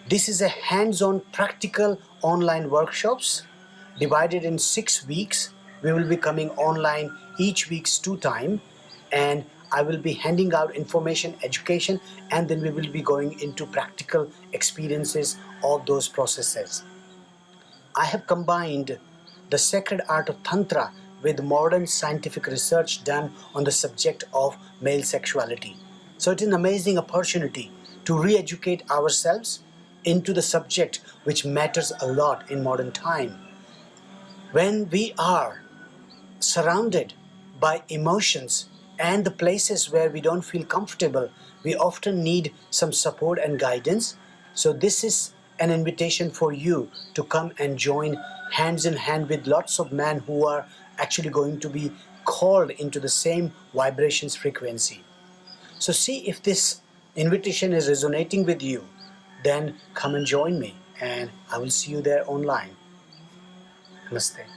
This is a hands-on practical online workshops divided in 6 weeks. We will be coming online each week's 2 times, and I will be handing out information, education, and then we will be going into practical experiences of those processes. I have combined the sacred art of Tantra with modern scientific research done on the subject of male sexuality. So it is an amazing opportunity to re-educate ourselves into the subject which matters a lot in modern time. When we are surrounded by emotions and the places where we don't feel comfortable, we often need some support and guidance. So this is an invitation for you to come and join hands in hand with lots of men who are actually going to be called into the same vibrations frequency. So see if this invitation is resonating with you, then come and join me, and I will see you there online. Namaste.